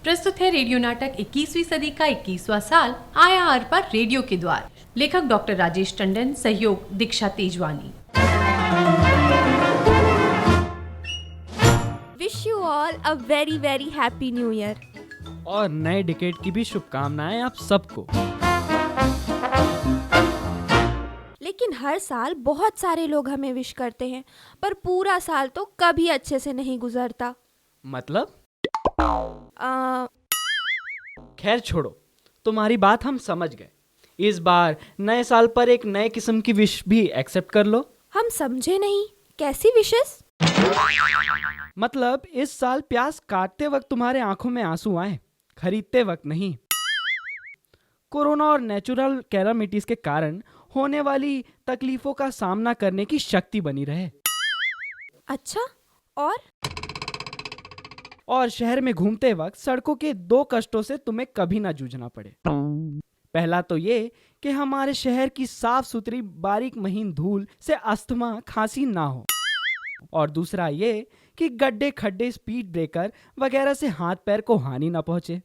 प्रस्तुत है रेडियो नाटक 21वीं सदी का 21वां साल आया आर पर रेडियो के द्वार। लेखक डॉक्टर राजेश टंडन, सहयोग Diksha Tejwani. Wish you all a very very happy new year. और नए डिकेड की भी शुभकामनाएं आप सबको। लेकिन हर साल बहुत सारे लोग हमें विश करते हैं, पर पूरा साल तो कभी अच्छे से नहीं गुजरता। मतलब? आ, खैर छोड़ो, तुम्हारी बात हम समझ गए। इस बार नए साल पर एक नए किस्म की विश भी एक्सेप्ट कर लो। हम समझे नहीं, कैसी विशेस? मतलब इस साल प्याज काटते वक्त तुम्हारे आंखों में आंसू आए, खरीदते वक्त नहीं। कोरोना और नेचुरल कैलामिटीज के कारण होने वाली तकलीफों का सामना करने की शक्ति बनी रहे। अच्छा, और शहर में घूमते वक्त सड़कों के 2 कष्टों से तुम्हें कभी ना जूझना पड़े। पहला तो ये कि हमारे शहर की साफ सुथरी बारीक महीन धूल से अस्थमा खांसी ना हो, और दूसरा ये कि गड्ढे खड्डे स्पीड ब्रेकर वगैरह से हाथ पैर को हानि ना पहुंचे।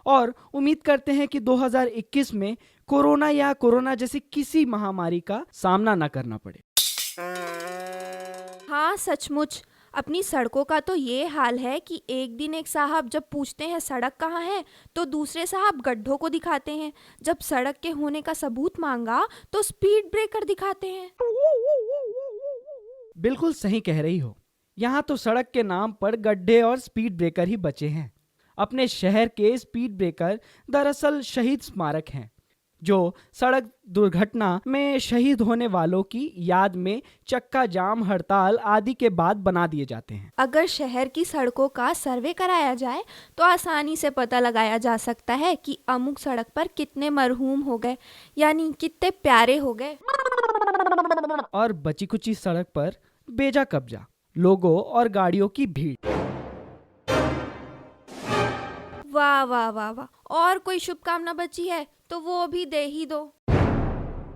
और उम्मीद करते हैं कि 2021 में कोरोना या कोरोना जैसी किसी महामारी का सामना ना करना पड़े। हाँ सचमुच, अपनी सड़कों का तो ये हाल है कि एक दिन एक साहब जब पूछते हैं सड़क कहाँ है, तो दूसरे साहब गड्ढों को दिखाते हैं। जब सड़क के होने का सबूत मांगा तो स्पीड ब्रेकर दिखाते हैं। बिल्कुल सही कह रही हो। यहाँ तो सड़क के नाम पर गड्ढे और स्पीड ब्रेकर ही बचे हैं। अपने शहर के स्पीड ब्रेकर दरअसल शहीद स्मारक हैं, जो सड़क दुर्घटना में शहीद होने वालों की याद में चक्का जाम, हड़ताल आदि के बाद बना दिए जाते हैं। अगर शहर की सड़कों का सर्वे कराया जाए तो आसानी से पता लगाया जा सकता है कि अमुक सड़क पर कितने मरहूम हो गए, यानी कितने प्यारे हो गए। और बची कुची सड़क पर बेजा कब्जा, लोगों और गाड़ियों की भीड़। वाह वाह वाह वाह, और कोई शुभकामना बची है तो वो भी दे ही दो।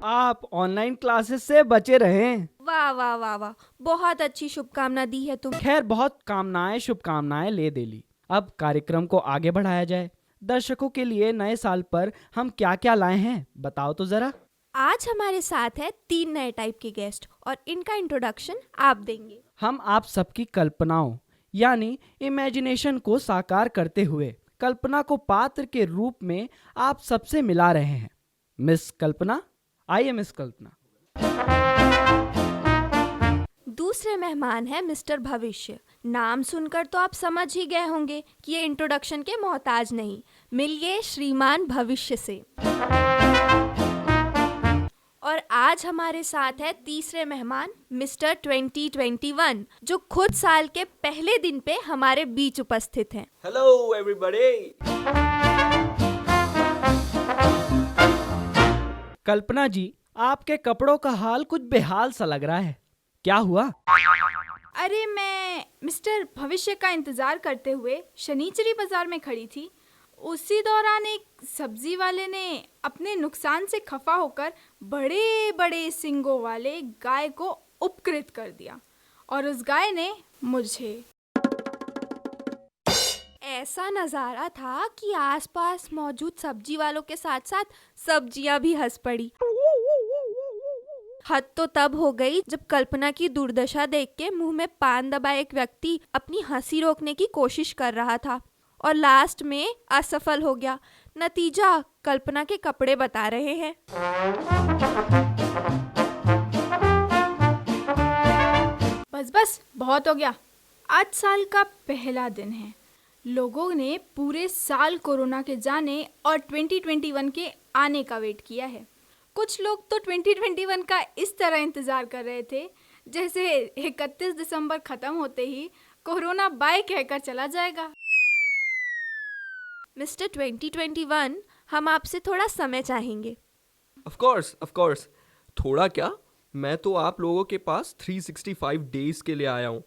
आप ऑनलाइन क्लासेस से बचे रहें। वाह वाह वाह वाह, बहुत अच्छी शुभकामना दी है तुम। खैर, बहुत कामनाएं शुभकामनाएं ले दे ली। अब कार्यक्रम को आगे बढ़ाया जाए। दर्शकों के लिए नए साल पर हम क्या क्या लाए हैं बताओ तो जरा। आज हमारे साथ है 3 नए टाइप के गेस्ट और इनका इंट्रोडक्शन आप देंगे। हम आप सबकी कल्पनाओं यानी इमेजिनेशन को साकार करते हुए कल्पना को पात्र के रूप में आप सबसे मिला रहे हैं। मिस कल्पना, आइए मिस कल्पना। दूसरे मेहमान है मिस्टर भविष्य। नाम सुनकर तो आप समझ ही गए होंगे कि ये इंट्रोडक्शन के मोहताज नहीं। मिलिए श्रीमान भविष्य से। और आज हमारे साथ है तीसरे मेहमान मिस्टर 2021, जो खुद साल के पहले दिन पे हमारे बीच उपस्थित हैं। Hello everybody. कल्पना जी, आपके कपड़ों का हाल कुछ बेहाल सा लग रहा है, क्या हुआ? अरे मैं मिस्टर भविष्य का इंतजार करते हुए शनिचरी बाजार में खड़ी थी। उसी दौरान एक सब्जी वाले ने अपने नुकसान से खफा होकर बड़े बड़े सींगों वाले गाय को उपकृत कर दिया, और उस गाय ने मुझे। ऐसा नजारा था कि आसपास मौजूद सब्जी वालों के साथ साथ सब्जियां भी हंस पड़ी। हद तो तब हो गई जब कल्पना की दुर्दशा देख के मुंह में पान दबाए एक व्यक्ति अपनी हंसी रोकने की कोशिश कर रहा था और लास्ट में असफल हो गया। नतीजा कल्पना के कपड़े बता रहे हैं। बस बहुत हो गया। आज साल का पहला दिन है। लोगों ने पूरे साल कोरोना के जाने और 2021 के आने का वेट किया है। कुछ लोग तो 2021 का इस तरह इंतजार कर रहे थे जैसे 31 दिसंबर खत्म होते ही कोरोना बाय कहकर चला जाएगा। मिस्टर 2021, हम आपसे थोड़ा समय चाहेंगे। Of course. थोड़ा क्या, मैं तो आप लोगों के पास 365 डेज के लिए आया हूँ।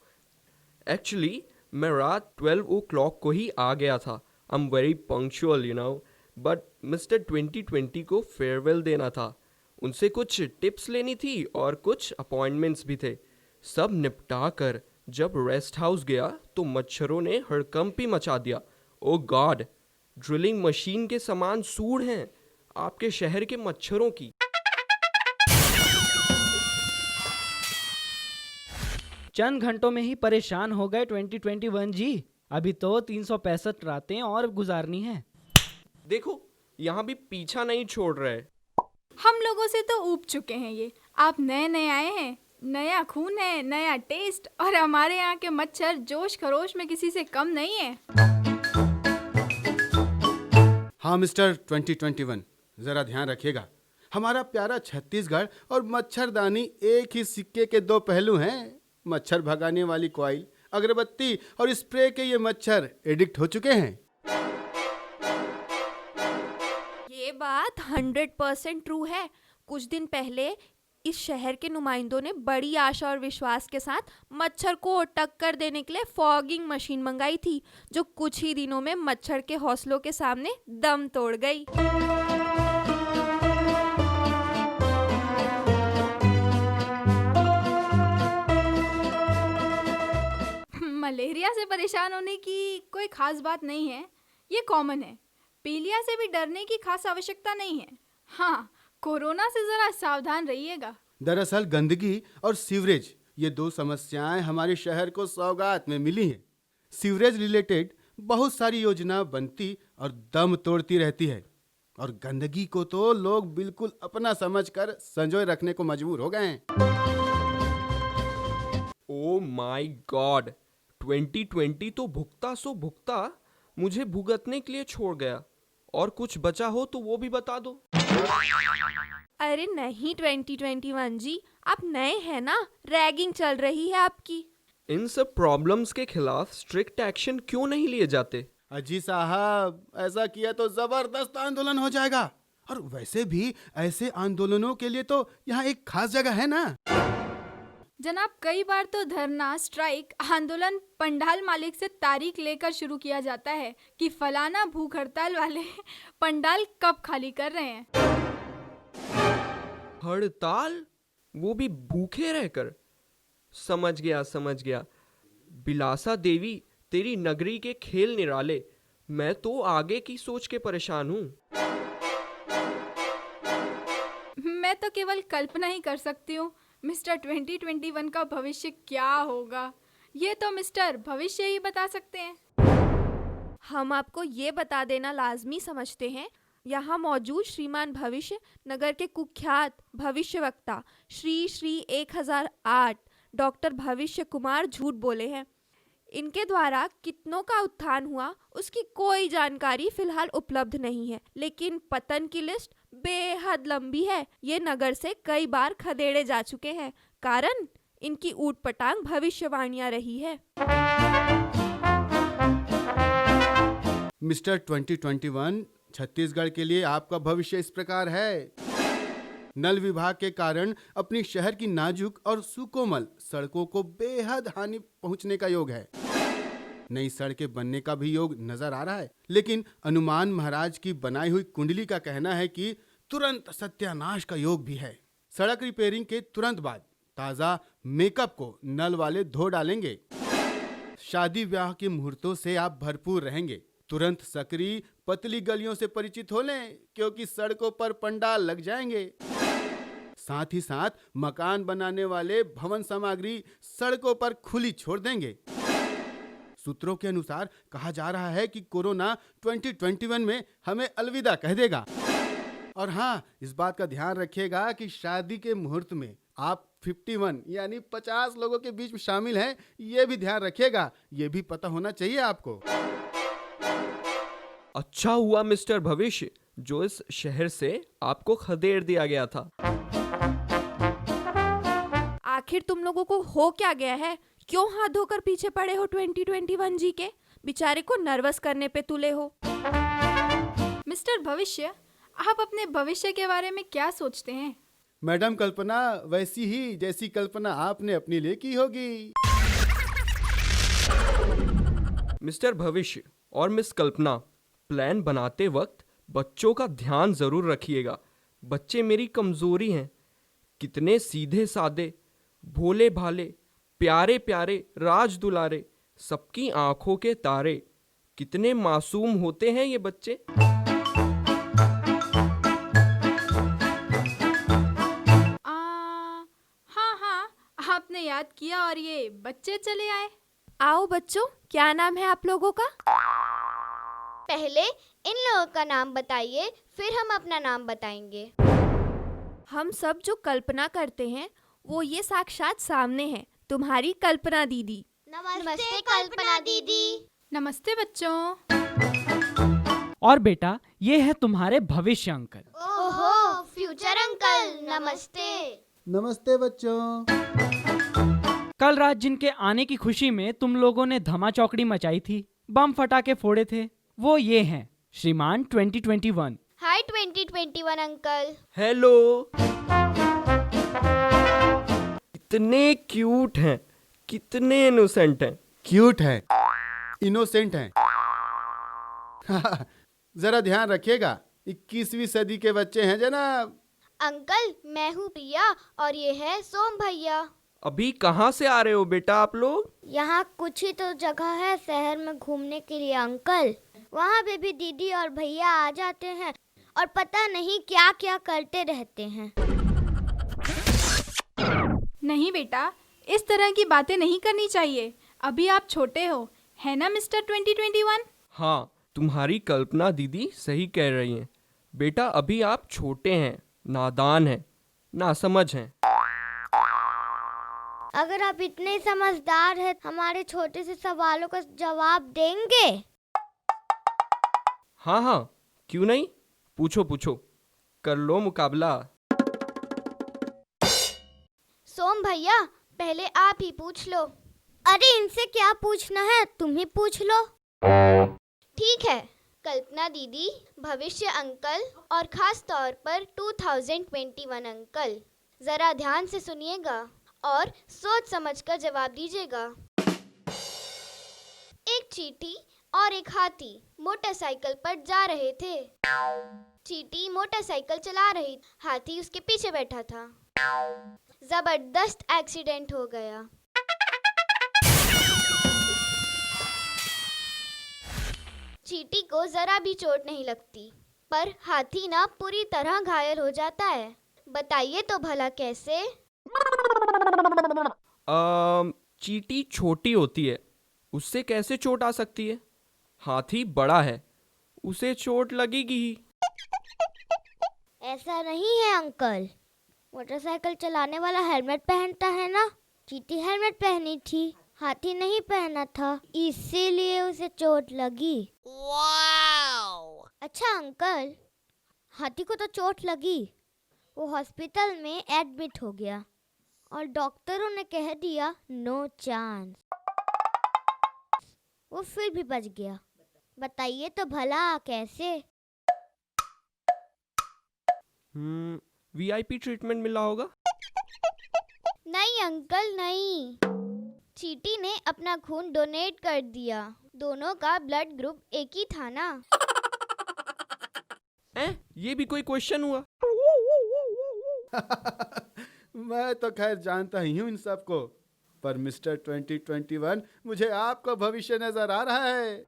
एक्चुअली मैं रात 12 o'clock को ही आ गया था। I am very punctual, you know. But mister 2020 को फेयरवेल देना था। उनसे कुछ टिप्स लेनी थी और कुछ अपॉइंटमेंट्स भी थे। सब निपटा कर जब रेस्ट हाउस गया तो मच्छरों ने हड़कंप ही मचा दिया। ओ गॉड, ड्रिलिंग मशीन के समान सूंड हैं आपके शहर के मच्छरों की। चंद घंटों में ही परेशान हो गए 2021 जी। अभी तो 365 रातें और गुजारनी है। देखो, यहाँ भी पीछा नहीं छोड़ रहे। हम लोगों से तो ऊब चुके हैं ये। आप नए नए आए हैं, नया खून है, नया टेस्ट, और हमारे यहाँ के मच्छर जोश खरोश में किसी से कम नहीं है। हाँ मिस्टर 2021, जरा ध्यान रखिएगा। हमारा प्यारा छत्तीसगढ़ और मच्छरदानी एक ही सिक्के के दो पहलू हैं। मच्छर भगाने वाली कॉइल, अगरबत्ती और स्प्रे के ये मच्छर एडिक्ट हो चुके हैं। ये बात 100% ट्रू है। कुछ दिन पहले इस शहर के नुमाइंदों ने बड़ी आशा और विश्वास के साथ मच्छर को टक्कर देने के लिए फॉगिंग मशीन मंगाई थी, जो कुछ ही दिनों में मच्छर के हौसलों के सामने दम तोड़ गई। मलेरिया से परेशान होने की कोई खास बात नहीं है, ये कॉमन है। पीलिया से भी डरने की खास आवश्यकता नहीं है। हाँ, कोरोना से जरा सावधान रहिएगा। दरअसल गंदगी और सीवरेज, ये दो समस्याएं हमारे शहर को सौगात में मिली हैं। सीवरेज रिलेटेड बहुत सारी योजना बनती और दम तोड़ती रहती है, और गंदगी को तो लोग बिल्कुल अपना समझकर संजोए रखने को मजबूर हो गए हैं। ओ माय गॉड, 2020 तो भुगता सो भुगता मुझे भुगतने के लिए छोड़ गया। और कुछ बचा हो तो वो भी बता दो। अरे नहीं 2021 जी, आप नए हैं ना, रैगिंग चल रही है आपकी। इन सब प्रॉब्लम्स के खिलाफ स्ट्रिक्ट एक्शन क्यों नहीं लिए जाते? अजी साहब, ऐसा किया तो जबरदस्त आंदोलन हो जाएगा। और वैसे भी ऐसे आंदोलनों के लिए तो यहाँ एक खास जगह है ना। जनाब, कई बार तो धरना, स्ट्राइक, आंदोलन पंडाल मालिक से तारीख लेकर शुरू किया जाता है कि फलाना भूख हड़ताल वाले पंडाल कब खाली कर रहे हैं। हड़ताल? वो भी भूखे रहकर? समझ गया। बिलासा देवी, तेरी नगरी के खेल निराले। मैं तो आगे की सोच के परेशान हूँ। मैं तो केवल कल्पना ही कर सकती हूँ मिस्टर 2021 का भविष्य क्या होगा। ये तो मिस्टर भविष्य ही बता सकते हैं। हम आपको ये बता देना लाजमी समझते हैं, यहाँ मौजूद श्रीमान भविष्य नगर के कुख्यात भविष्यवक्ता श्री 1008 डॉक्टर भविष्य कुमार झूठ बोले हैं। इनके द्वारा कितनों का उत्थान हुआ उसकी कोई जानकारी फिलहाल उपलब्ध नहीं है, लेकिन पतन की लिस्ट बेहद लंबी है। ये नगर से कई बार खदेड़े जा चुके हैं, कारण इनकी ऊट पटांग भविष्यवाणियां रही है। मिस्टर 2021, छत्तीसगढ़ के लिए आपका भविष्य इस प्रकार है। नल विभाग के कारण अपनी शहर की नाजुक और सुकोमल सड़कों को बेहद हानि पहुंचने का योग है। नई सड़कें बनने का भी योग नजर आ रहा है, लेकिन हनुमान महाराज की बनाई हुई कुंडली का कहना है कि तुरंत सत्यानाश का योग भी है। सड़क रिपेयरिंग के तुरंत बाद ताजा मेकअप को नल वाले धो डालेंगे। शादी ब्याह के मुहूर्तों से आप भरपूर रहेंगे। तुरंत सकरी पतली गलियों से परिचित हो लें, क्योंकि सड़कों पर पंडाल लग जाएंगे। साथ ही साथ मकान बनाने वाले भवन सामग्री सड़कों पर खुली छोड़ देंगे। सूत्रों के अनुसार कहा जा रहा है कि कोरोना 2021 में हमें अलविदा कह देगा। और हाँ, इस बात का ध्यान रखिएगा कि शादी के मुहूर्त में आप 51 यानी 50 लोगों के बीच में शामिल हैं, ये भी ध्यान रखिएगा। ये भी पता होना चाहिए आपको। अच्छा हुआ मिस्टर भविष्य जो इस शहर से आपको खदेड़ दिया गया था। आखिर तुम लोगों को हो क्या गया है? क्यों हाथ धोकर पीछे पड़े हो 2021 जी के? बेचारे को नर्वस करने पे तुले हो। मिस्टर भविष्य, आप अपने भविष्य के बारे में क्या सोचते हैं? मैडम कल्पना वैसी ही जैसी कल्पना आपने अपने लिए की होगी। मिस्टर भविष्य और मिस कल्पना, प्लान बनाते वक्त बच्चों का ध्यान जरूर रखिएगा। बच्चे मेरी कमजोरी हैं। कितने सीधे साधे, भोले भाले, प्यारे प्यारे, राज दुलारे, सबकी आंखों के तारे। कितने मासूम होते हैं ये बच्चे। हाँ, आपने याद किया और ये बच्चे चले आए। आओ बच्चों, क्या नाम है आप लोगों का? पहले इन लोगों का नाम बताइए, फिर हम अपना नाम बताएंगे। हम सब जो कल्पना करते हैं वो ये साक्षात सामने है, तुम्हारी कल्पना दीदी। नमस्ते कल्पना दीदी। नमस्ते बच्चों। और बेटा, ये है तुम्हारे भविष्य अंकल। ओहो, फ्यूचर अंकल, नमस्ते। नमस्ते बच्चों। कल रात जिनके आने की खुशी में तुम लोगों ने धमा चौकड़ी मचाई थी, बम फटाके फोड़े थे, वो ये हैं श्रीमान 2021। हाय 2021 अंकल। हेलो। कितने क्यूट हैं, कितने इनोसेंट हैं। क्यूट है, इनोसेंट है। जरा ध्यान रखिएगा, 21वीं सदी के बच्चे हैं जनाब। अंकल, मैं हूँ प्रिया और ये है सोम भैया। अभी कहाँ से आ रहे हो बेटा आप लोग? यहाँ कुछ ही तो जगह है शहर में घूमने के लिए अंकल। वहाँ पे भी दीदी और भैया आ जाते हैं और पता नहीं क्या क्या करते रहते हैं। नहीं बेटा, इस तरह की बातें नहीं करनी चाहिए। अभी आप छोटे हो, है ना मिस्टर 2021? हाँ, तुम्हारी कल्पना दीदी सही कह रही हैं। बेटा अभी आप छोटे हैं, नादान हैं, नासमझ हैं। अगर आप इतने समझदार हैं, हमारे छोटे से सवालों का जवाब देंगे? हाँ, क्यों नहीं, पूछो पूछो, कर लो मुकाबला। सोम भैया, पहले आप ही पूछ लो। अरे इनसे क्या पूछना है, तुम ही पूछ लो। ठीक है, कल्पना दीदी, भविष्य अंकल और खास तौर पर 2021 अंकल, जरा ध्यान से सुनिएगा और सोच समझकर जवाब दीजिएगा। एक चींटी और एक हाथी मोटरसाइकिल पर जा रहे थे। चींटी मोटरसाइकिल चला रही, हाथी उसके पीछे बैठा था। जबरदस्त एक्सीडेंट हो गया। चींटी को जरा भी चोट नहीं लगती, पर हाथी ना पूरी तरह घायल हो जाता है। बताइए तो भला कैसे? चींटी छोटी होती है, उससे कैसे चोट आ सकती है? हाथी बड़ा है, उसे चोट लगेगी ही। ऐसा नहीं है अंकल, मोटरसाइकिल चलाने वाला हेलमेट पहनता है ना। चींटी हेलमेट पहनी थी, हाथी नहीं पहना था, इसीलिए उसे चोट लगी। वाव! अच्छा अंकल, हाथी को तो चोट लगी, वो हॉस्पिटल में एडमिट हो गया और डॉक्टरों ने कह दिया नो चांस। वो फिर भी बच गया। बताइए तो भला कैसे? VIP ट्रीटमेंट मिला होगा। नहीं अंकल नहीं, चींटी ने अपना खून डोनेट कर दिया। दोनों का ब्लड ग्रुप एक ही था ना। ये भी कोई क्वेश्चन हुआ? मैं तो खैर जानता ही हूँ इन सबको, पर मिस्टर 2021, मुझे आपका भविष्य नजर आ रहा है।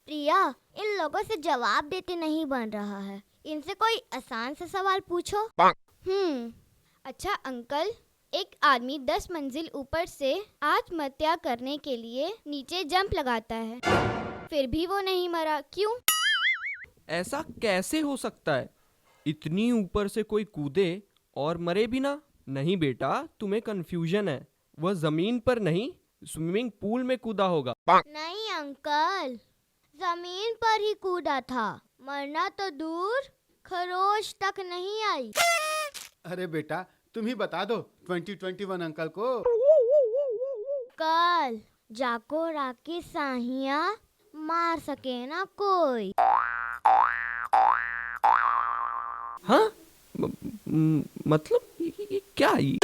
प्रिया, इन लोगों से जवाब देते नहीं बन रहा है, इनसे कोई आसान सा सवाल पूछो। अच्छा अंकल, एक आदमी 10 मंजिल ऊपर से आत्महत्या करने के लिए नीचे जंप लगाता है, फिर भी वो नहीं मरा, क्यों? ऐसा कैसे हो सकता है? इतनी ऊपर से कोई कूदे और मरे भी ना? नहीं बेटा, तुम्हें कंफ्यूजन है। वह जमीन पर नहीं, स्विमिंग पूल में कूदा होगा। नहीं अंकल, जमीन पर ही कूदा था, मरना तो दूर, खरोच तक नहीं आई। अरे बेटा, तुम ही बता दो 2021 अंकल को। कल जाको राकी साहिया मार सके ना कोई। हाँ? मतलब ये क्या ये?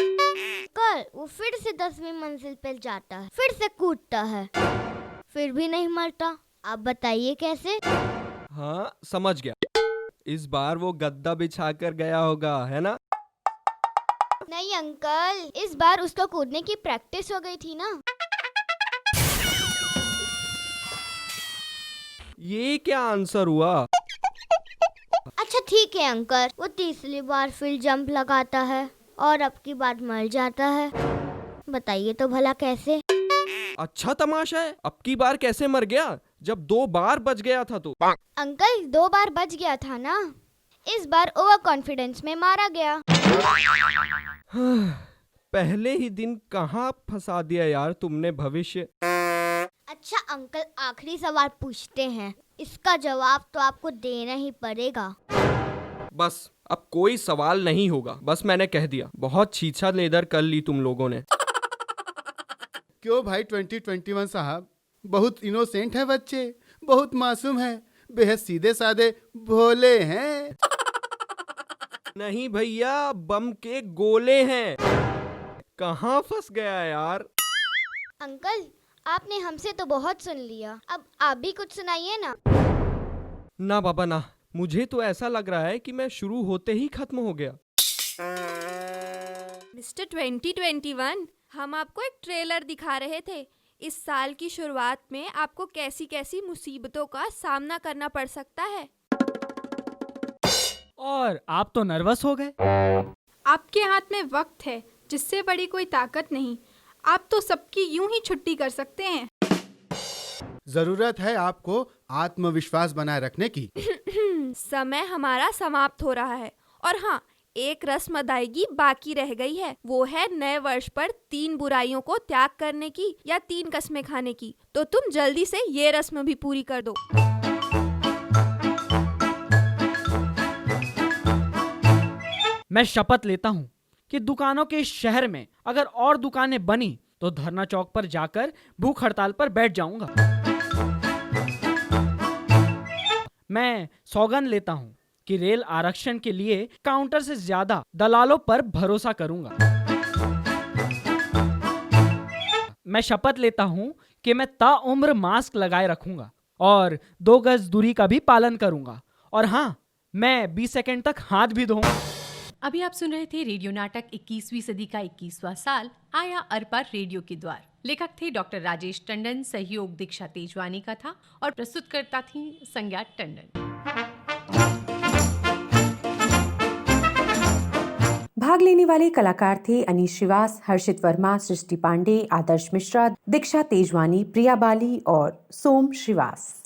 कल वो फिर से 10वीं मंजिल पे जाता है, फिर से कूदता है, फिर भी नहीं मरता। आप बताइए कैसे? हाँ, समझ गया। इस बार वो गद्दा बिछा कर गया होगा, है ना? नहीं अंकल, इस बार उसको कूदने की प्रैक्टिस हो गई थी ना। ये क्या आंसर हुआ? अच्छा ठीक है अंकल, वो तीसरी बार फिर जंप लगाता है और अब की बार मर जाता है। बताइए तो भला कैसे? अच्छा तमाशा है, अब की बार कैसे मर गया जब 2 बार बच गया था तो? अंकल 2 बार बच गया था ना, इस बार ओवर कॉन्फिडेंस में मारा गया। पहले ही दिन कहाँ फंसा दिया यार तुमने भविष्य। अच्छा अंकल, आखिरी सवाल पूछते हैं, इसका जवाब तो आपको देना ही पड़ेगा। बस अब कोई सवाल नहीं होगा, बस मैंने कह दिया। बहुत छीछा लेदर कर ली तुम लोगों ने। क्यों भाई 2021 साहब, बहुत इनोसेंट है बच्चे, बहुत मासूम है, बेहद सीधे साधे भोले हैं। नहीं भैया, बम के गोले हैं। कहाँ फंस गया यार? अंकल आपने हमसे तो बहुत सुन लिया, अब आप भी कुछ सुनाइए ना। ना बाबा ना, मुझे तो ऐसा लग रहा है कि मैं शुरू होते ही खत्म हो गया। मिस्टर 2021, हम आपको एक ट्रेलर दिखा रहे थे। इस साल की शुरुआत में आपको कैसी कैसी मुसीबतों का सामना करना पड़ सकता है। और आप तो नर्वस हो गए। आपके हाथ में वक्त है, जिससे बड़ी कोई ताकत नहीं। आप तो सबकी यूं ही छुट्टी कर सकते हैं। जरूरत है आपको आत्मविश्वास बनाए रखने की। समय हमारा समाप्त हो रहा है और हाँ, एक रस्म अदायगी बाकी रह गई है। वो है नए वर्ष पर 3 बुराइयों को त्याग करने की या 3 कस्में खाने की। तो तुम जल्दी से ये रस्म भी पूरी कर दो। मैं शपथ लेता हूँ कि दुकानों के इस शहर में अगर और दुकानें बनी तो धरना चौक पर जाकर भूख हड़ताल पर बैठ जाऊंगा। मैं सौगंध लेता हूँ कि रेल आरक्षण के लिए काउंटर से ज्यादा दलालों पर भरोसा करूंगा। मैं शपथ लेता हूँ कि मैं ताउम्र मास्क लगाए रखूंगा और 2 गज दूरी का भी पालन करूंगा। और हाँ, मैं 20 सेकंड तक हाथ भी धोऊंगा। अभी आप सुन रहे थे रेडियो नाटक 21वीं सदी का 21वां साल आया अर पार रेडियो के द्वार। लेखक थे डॉक्टर राजेश टंडन, सहयोग दीक्षा तेजवानी का था और प्रस्तुतकर्ता थी संज्ञा टंडन। भाग लेने वाले कलाकार थे अनीश श्रीवास, हर्षित वर्मा, सृष्टि पांडे, आदर्श मिश्रा, दीक्षा तेजवानी, प्रिया बाली और सोम श्रीवास।